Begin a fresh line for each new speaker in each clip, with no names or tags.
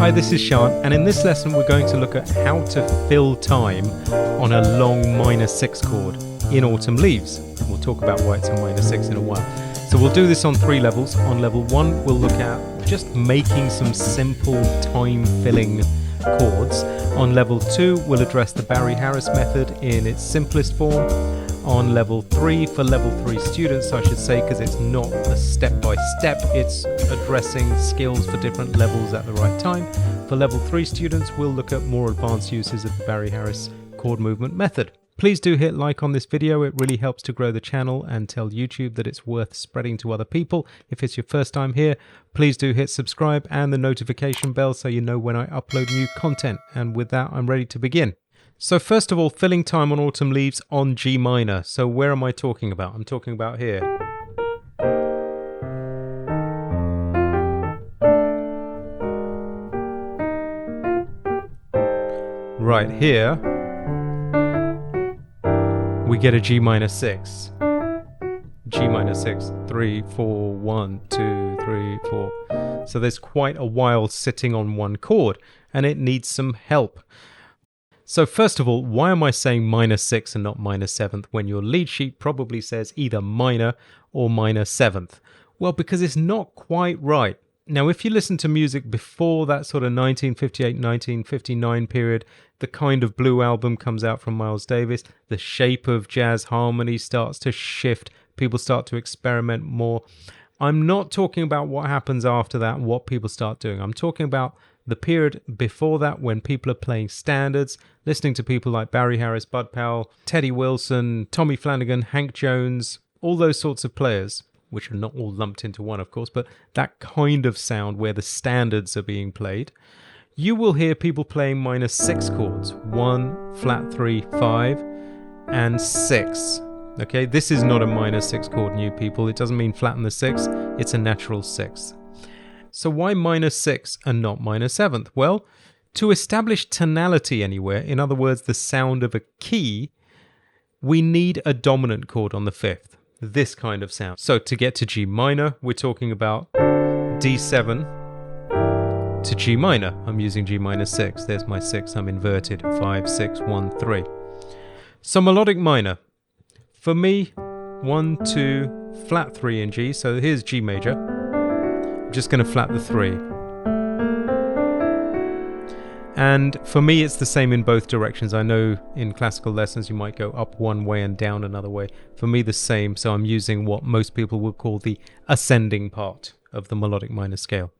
Hi, this is Sean, and in this lesson we're going to look at how to fill time on a long minor 6 chord in Autumn Leaves. We'll talk about why it's a minor 6 in a while. So we'll do this on 3 levels. On level 1 we'll look at just making some simple time filling chords. On level 2 we'll address the Barry Harris method in its simplest form. On level 3, for level 3 students I should say, because it's not a step-by-step, it's addressing skills for different levels at the right time. For level 3 students we'll look at more advanced uses of the Barry Harris chord movement method. Please do hit like on this video, it really helps to grow the channel and tell YouTube that it's worth spreading to other people. If it's your first time here, please do hit subscribe and the notification bell so you know when I upload new content. And with that, I'm ready to begin. So first of all, filling time on Autumn Leaves on G minor. So where am I talking about? I'm talking about here. Right here, we get a G minor 6. G minor 6, 3, 4, 1, 2, 3, 4. So there's quite a while sitting on one chord, and it needs some help. So first of all, why am I saying minor 6 and not minor 7th when your lead sheet probably says either minor or minor 7th? Well, because it's not quite right. Now, if you listen to music before that sort of 1958, 1959 period, the Kind of Blue album comes out from Miles Davis, the shape of jazz harmony starts to shift, people start to experiment more. I'm not talking about what happens after that and what people start doing. I'm talking about the period before that when people are playing standards, listening to people like Barry Harris, Bud Powell, Teddy Wilson, Tommy Flanagan, Hank Jones, all those sorts of players, which are not all lumped into one, of course, but that kind of sound where the standards are being played. You will hear people playing minor 6 chords, 1, flat 3, 5, and 6. Okay, this is not a minor 6 chord, new people. It doesn't mean flatten the 6, it's a natural 6. So why minor 6 and not minor 7th? Well, to establish tonality anywhere, in other words, the sound of a key, we need a dominant chord on the 5th, this kind of sound. So to get to G minor, we're talking about D7 to G minor. I'm using G minor 6. There's my 6, I'm inverted. 5, 6, 1, 3. So melodic minor. For me, 1, 2, flat 3 in G. So here's G major. Just going to flat the 3. And for me it's the same in both directions. I know in classical lessons you might go up one way and down another way. For me the same, so I'm using what most people would call the ascending part of the melodic minor scale.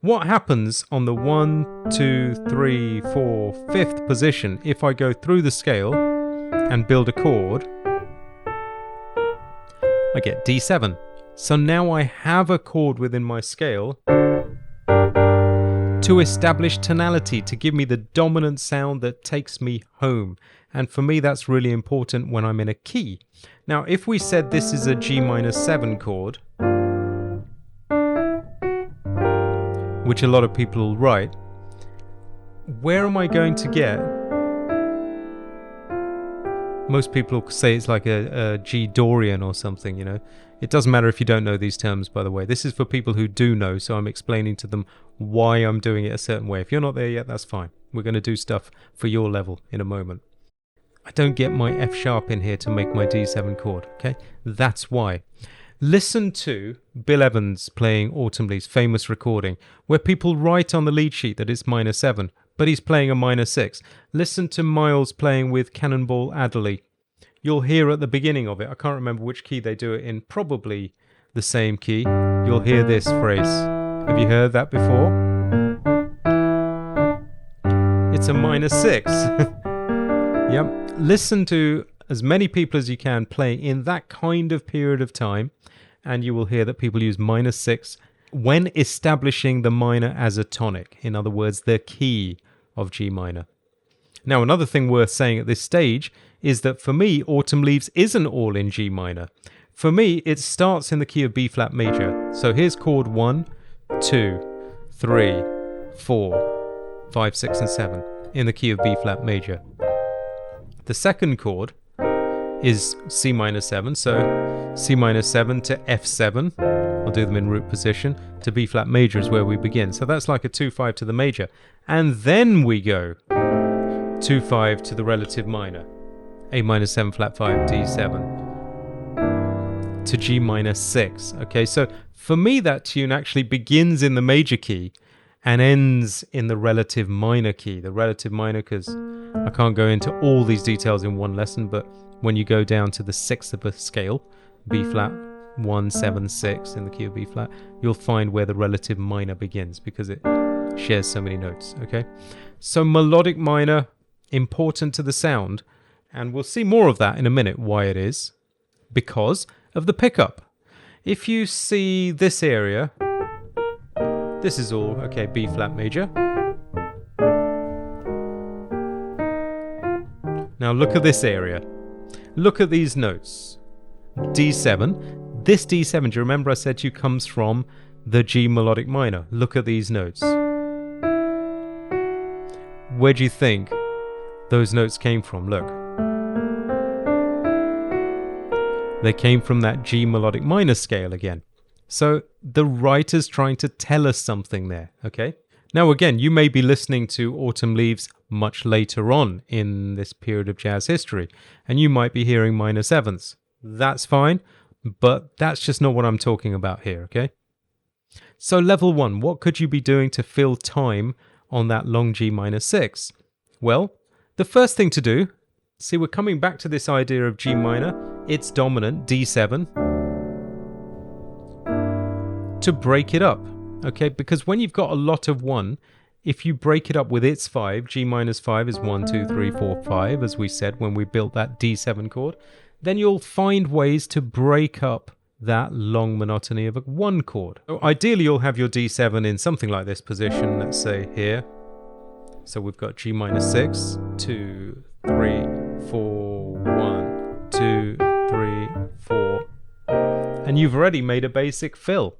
What happens on the 1, 2, 3, 4, 5th position if I go through the scale and build a chord? I get D7. So now I have a chord within my scale to establish tonality, to give me the dominant sound that takes me home. And for me that's really important when I'm in a key. Now if we said this is a G minor 7 chord, which a lot of people will write, where am I going to get? Most people say it's like a G Dorian or something, you know. It doesn't matter if you don't know these terms, by the way. This is for people who do know, so I'm explaining to them why I'm doing it a certain way. If you're not there yet, that's fine. We're going to do stuff for your level in a moment. I don't get my F sharp in here to make my D7 chord, okay? That's why. Listen to Bill Evans playing Autumn Leaves, famous recording, where people write on the lead sheet that it's minor 7, but he's playing a minor 6. Listen to Miles playing with Cannonball Adderley. You'll hear at the beginning of it, I can't remember which key they do it in, probably the same key. You'll hear this phrase. Have you heard that before? It's a minor 6. Yep. Listen to as many people as you can play in that kind of period of time, and you will hear that people use minor 6 when establishing the minor as a tonic. In other words, the key of G minor. Now, another thing worth saying at this stage is that for me, Autumn Leaves isn't all in G minor. For me, it starts in the key of B flat major. So here's chord 1, 2, 3, 4, 5, 6, and 7 in the key of B flat major. The second chord is C minor 7, so C minor 7 to F7 I'll do them in root position. To B flat major is where we begin. So that's like a 2-5 to the major. And then we go 2-5 to the relative minor. A minor 7 flat 5, D7 to G minor 6. Okay, so for me that tune actually begins in the major key and ends in the relative minor key. The relative minor, because I can't go into all these details in one lesson, but when you go down to the sixth of a scale, B flat 1, 7, 6 in the key of B flat, you'll find where the relative minor begins because it shares so many notes. Okay, so melodic minor, important to the sound, and we'll see more of that in a minute why it is, because of the pickup. If you see this area, this is all, okay, B flat major. Now look at this area. Look at these notes. D7. This D7, do you remember I said to you, comes from the G melodic minor? Look at these notes. Where do you think those notes came from? Look. They came from that G melodic minor scale again. So the writer's trying to tell us something there, okay? Now again, you may be listening to Autumn Leaves much later on in this period of jazz history, and you might be hearing minor sevenths. That's fine, but that's just not what I'm talking about here, okay? So level 1, what could you be doing to fill time on that long G minor 6? Well, the first thing to do, see, we're coming back to this idea of G minor, its dominant, D7, to break it up, okay? Because when you've got a lot of 1, if you break it up with its 5, G minus 5 is 1, 2, 3, 4, 5, as we said when we built that D7 chord, then you'll find ways to break up that long monotony of a 1 chord. So ideally, you'll have your D7 in something like this position, let's say here. So we've got G minus 6, 2, 3, 4, 1, 2, 3, 4. And you've already made a basic fill.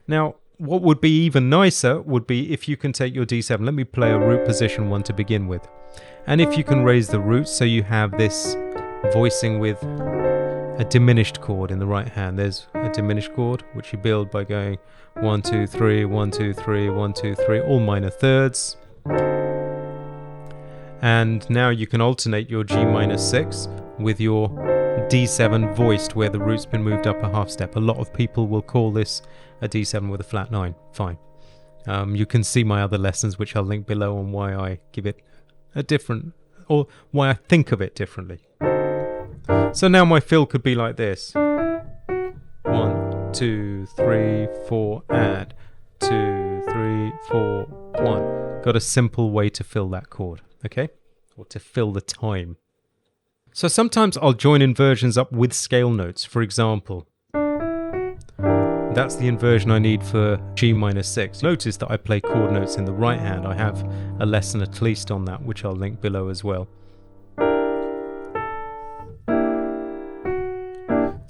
Now, what would be even nicer would be if you can take your D7. Let me play a root position 1 to begin with. And if you can raise the root so you have this voicing with a diminished chord in the right hand. There's a diminished chord, which you build by going 1, 2, 3, 1, 2, 3, 1, 2, 3, all minor thirds. And now you can alternate your G minus 6 with your D7 voiced where the root's been moved up a half step. A lot of people will call this a D7 with a flat 9. Fine. You can see my other lessons, which I'll link below, on why I give it a different, or why I think of it differently. So now my fill could be like this. 1, 2, 3, 4, add. 2, 3, 4, 1. Got a simple way to fill that chord, okay? Or to fill the time. So sometimes I'll join inversions up with scale notes. For example, that's the inversion I need for G minus 6. Notice that I play chord notes in the right hand. I have a lesson at least on that, which I'll link below as well.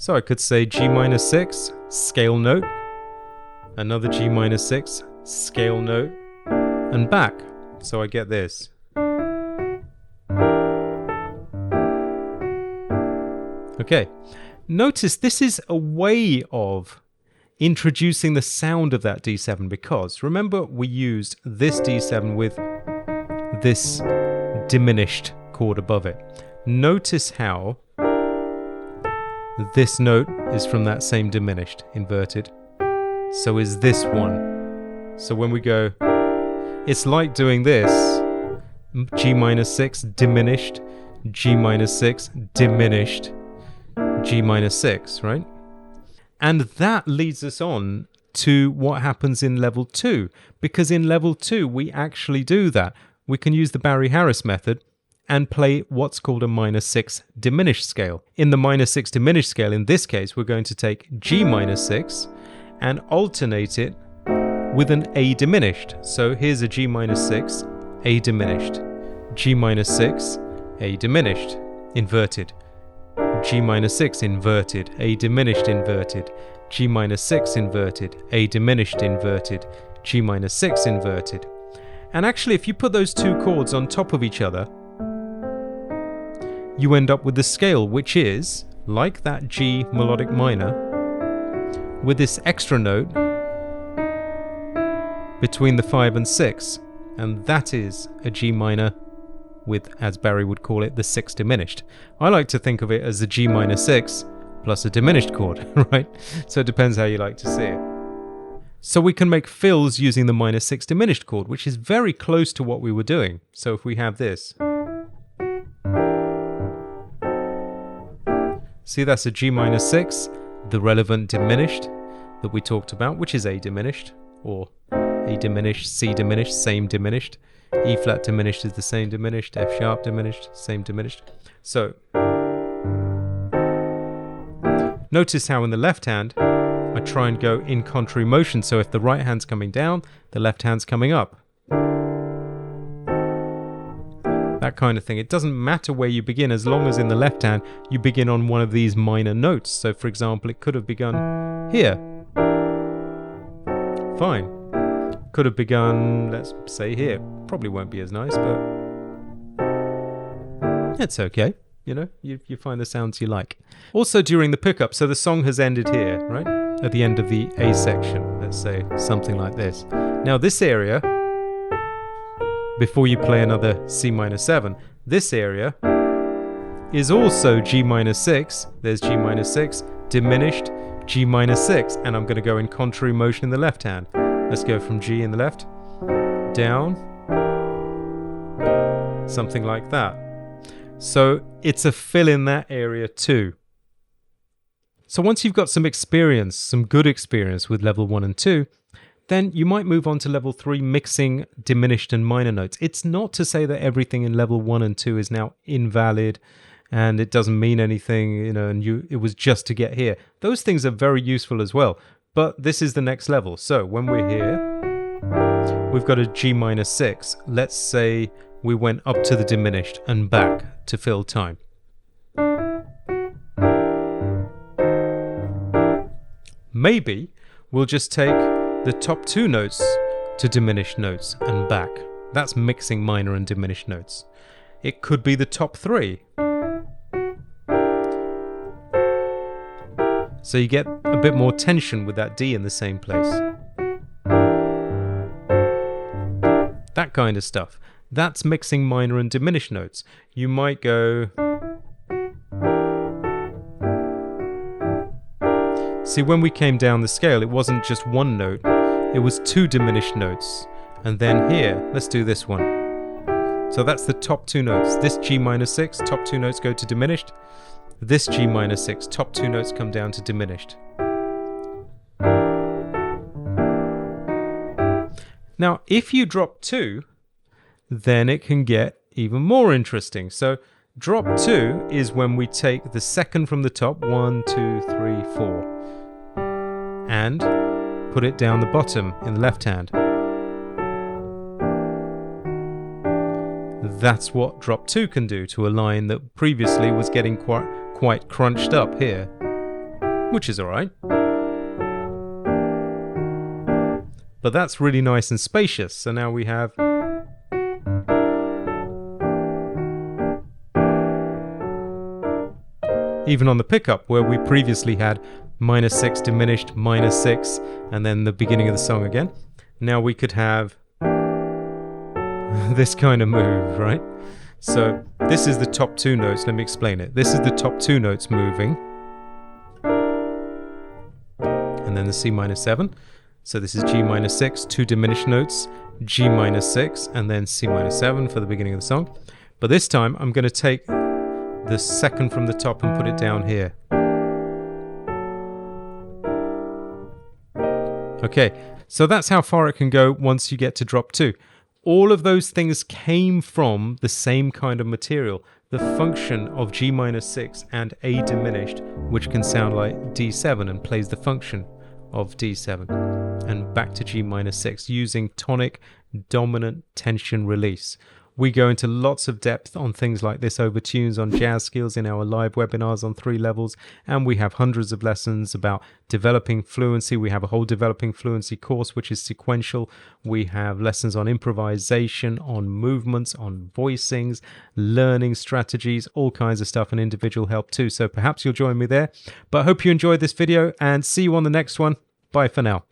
So I could say G minus 6, scale note, another G minus 6, scale note, and back. So I get this. Okay, notice this is a way of introducing the sound of that D7, because remember we used this D7 with this diminished chord above it. Notice how this note is from that same diminished, inverted. So is this one. So when we go, it's like doing this. G minus 6, diminished. G minus 6, diminished. G minus 6, right? And that leads us on to what happens in level 2. Because in level 2, we actually do that. We can use the Barry Harris method and play what's called a minor 6 diminished scale. In the minor 6 diminished scale, in this case, we're going to take G minor 6 and alternate it with an A diminished. So here's a G minor 6, A diminished. G minor 6, A diminished, inverted. G minor 6 inverted, A diminished inverted. G minor 6 inverted, A diminished inverted. G minor 6 inverted. And actually, if you put those two chords on top of each other, you end up with the scale, which is, like that G melodic minor, with this extra note between the 5 and 6, and that is a G minor with, as Barry would call it, the 6 diminished. I like to think of it as a G minor 6 plus a diminished chord, right? So it depends how you like to see it. So we can make fills using the minor 6 diminished chord, which is very close to what we were doing. So if we have this, see, that's a G minor 6, the relevant diminished that we talked about, which is A diminished, or A diminished, C diminished, same diminished. E flat diminished is the same diminished, F sharp diminished, same diminished. So notice how in the left hand I try and go in contrary motion, so if the right hand's coming down, the left hand's coming up. That kind of thing. It doesn't matter where you begin as long as in the left hand you begin on one of these minor notes. So for example, it could have begun here. Fine. Could have begun, let's say, here. Probably won't be as nice, but it's okay. You know, you find the sounds you like. Also during the pickup, so the song has ended here, right? At the end of the A section, let's say something like this. Now this area, before you play another C minor 7, this area is also G minor 6. There's G minor 6, diminished, G minor 6, and I'm going to go in contrary motion in the left hand. Let's go from G in the left, down, something like that. So it's a fill in that area too. So once you've got some experience, some good experience with level 1 and 2, then you might move on to level 3, mixing diminished and minor notes. It's not to say that everything in level 1 and 2 is now invalid and it doesn't mean anything, you know, and it was just to get here. Those things are very useful as well. But this is the next level. So when we're here, we've got a G minor 6. Let's say we went up to the diminished and back to fill time. Maybe we'll just take the top 2 notes to diminished notes and back. That's mixing minor and diminished notes. It could be the top 3. So you get a bit more tension with that D in the same place. That kind of stuff. That's mixing minor and diminished notes. You might go... See, when we came down the scale, it wasn't just one note. It was 2 diminished notes. And then here, let's do this one. So that's the top 2 notes. This G minor 6, top 2 notes go to diminished. This G minor 6, top 2 notes come down to diminished. Now, if you drop 2, then it can get even more interesting. So drop 2 is when we take the second from the top, 1, 2, 3, 4, and put it down the bottom in the left hand. That's what drop 2 can do to a line that previously was getting quite crunched up here, which is alright. But that's really nice and spacious. So now we have even on the pickup where we previously had minor 6 diminished, minor 6, and then the beginning of the song again. Now we could have this kind of move, right? So this is the top 2 notes. Let me explain it. This is the top 2 notes moving, and then the C minor 7. So this is G minor 6, 2 diminished notes, G minor 6, and then C minor 7 for the beginning of the song. But this time I'm going to take the second from the top and put it down here. Okay, so that's how far it can go once you get to drop 2. All of those things came from the same kind of material, the function of G minor 6 and A diminished, which can sound like D7 and plays the function of D7, and back to G minor 6 using tonic dominant tension release. We go into lots of depth on things like this over tunes, on jazz skills in our live webinars on 3 levels, and we have hundreds of lessons about developing fluency. We have a whole developing fluency course which is sequential. We have lessons on improvisation, on movements, on voicings, learning strategies, all kinds of stuff, and individual help too. So perhaps you'll join me there. But I hope you enjoyed this video, and see you on the next one. Bye for now.